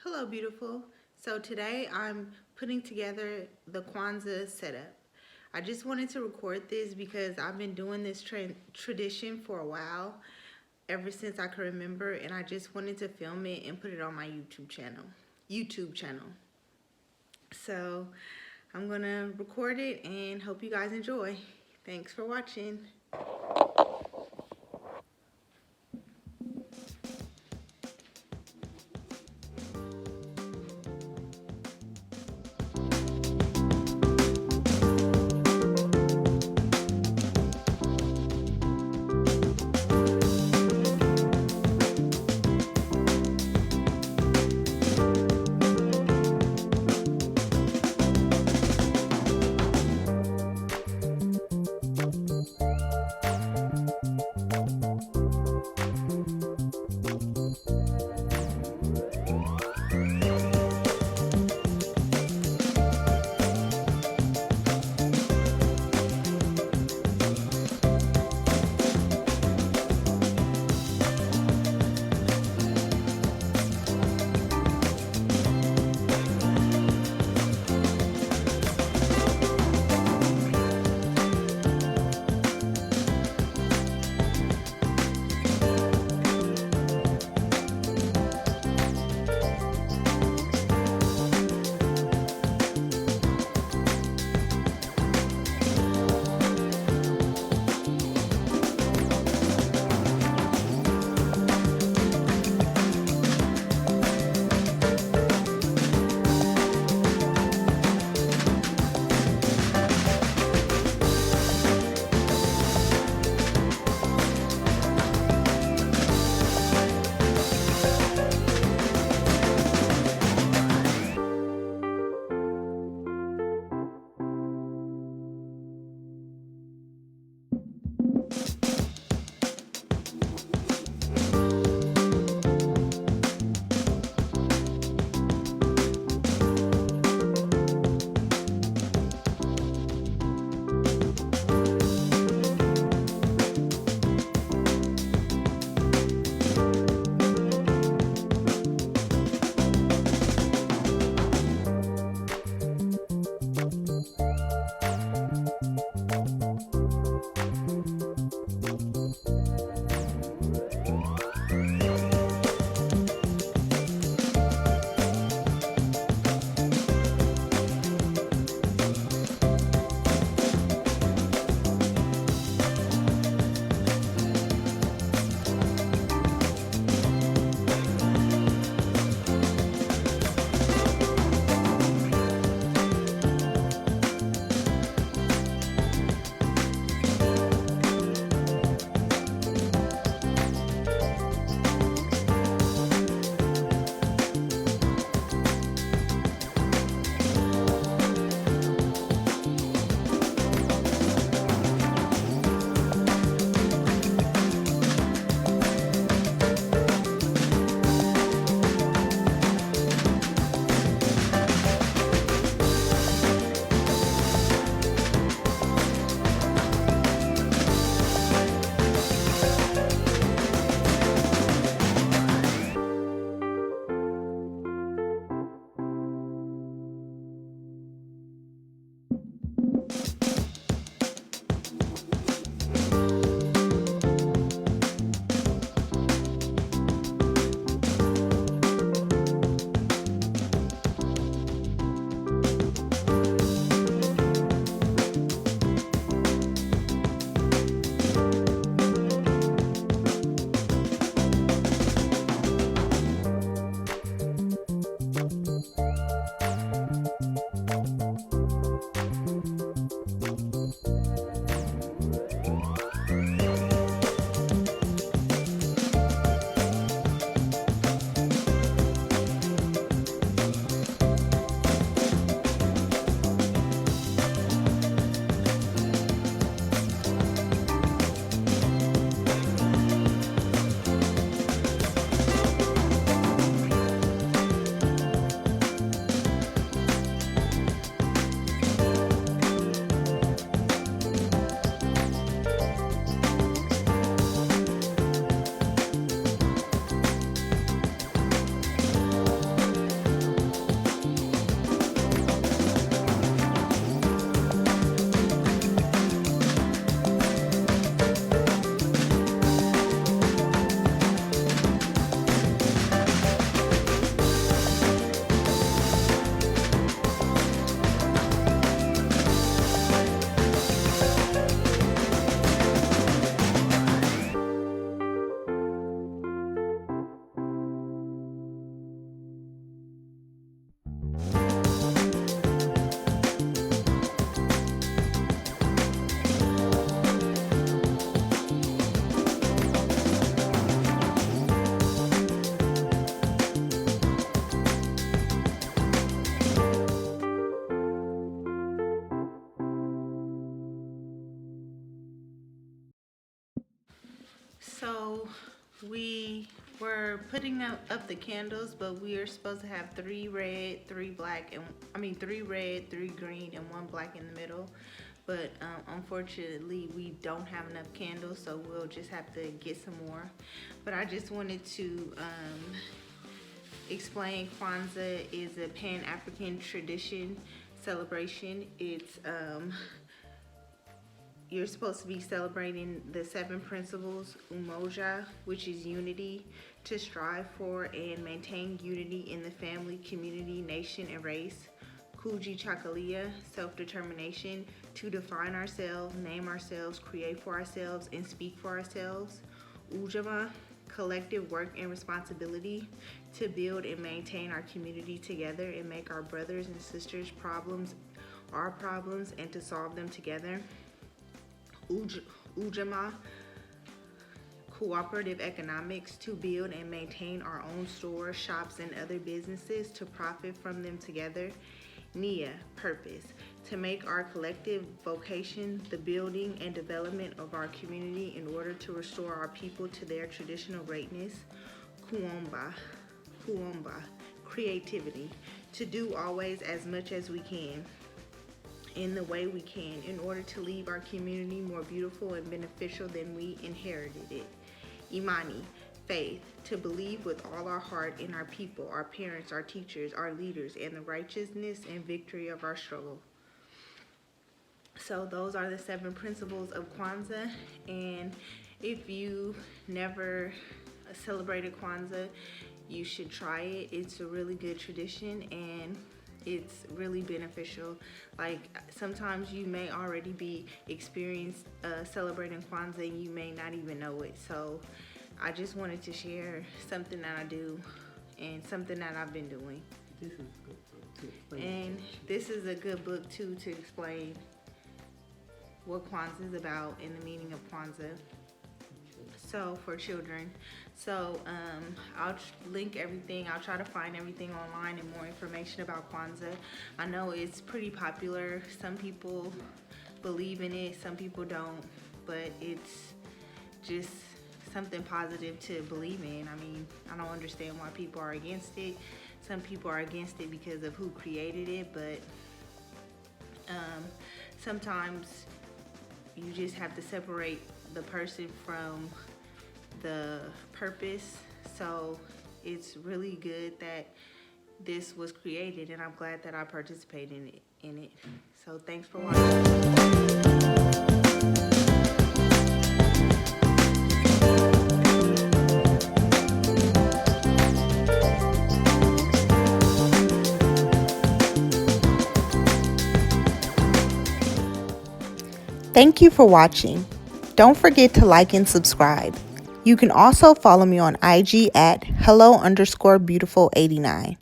Hello, beautiful. So today I'm putting together the Kwanzaa setup. I just wanted to record this because I've been doing this tradition for a while, ever since I can remember, and I just wanted to film it and put it on my YouTube channel. So I'm gonna record it and hope you guys enjoy. Thanks for watching. So we were putting up the candles, but we are supposed to have 3 red, 3 black, and 3 red, 3 green, and 1 black in the middle. But unfortunately, we don't have enough candles, so we'll just have to get some more. But I just wanted to explain Kwanzaa is a Pan-African tradition celebration. It's you're supposed to be celebrating the 7 principles, umoja, which is unity, to strive for and maintain unity in the family, community, nation, and race. Kujitakalia, self-determination, to define ourselves, name ourselves, create for ourselves, and speak for ourselves. Ujamaa, collective work and responsibility, to build and maintain our community together and make our brothers and sisters' problems our problems and to solve them together. Ujamaa, cooperative economics, to build and maintain our own stores, shops, and other businesses to profit from them together. Nia, purpose, to make our collective vocation the building and development of our community in order to restore our people to their traditional greatness. Kuomba, creativity, to do always as much as we can in the way we can in order to leave our community more beautiful and beneficial than we inherited it. Imani, faith, to believe with all our heart in our people, our parents, our teachers, our leaders, and the righteousness and victory of our struggle. So those are the 7 principles of Kwanzaa, and if you never celebrated Kwanzaa, you should try it. It's a really good tradition and it's really beneficial. Like sometimes you may already be experienced celebrating Kwanzaa and you may not even know it. So I just wanted to share something that I do and something that I've been doing. This is a good book to explain. And this is a good book too to explain what Kwanzaa is about and the meaning of Kwanzaa. So for children. So I'll link everything. I'll try to find everything online and more information about Kwanzaa. I know it's pretty popular. Some people believe in it, some people don't, but it's just something positive to believe in. I mean, I don't understand why people are against it. Some people are against it because of who created it, but sometimes you just have to separate the person from the purpose. So it's really good that this was created, and I'm glad that I participated in it. So thanks for watching. Thank you for watching. Don't forget to like and subscribe. You can also follow me on IG at hello_beautiful89.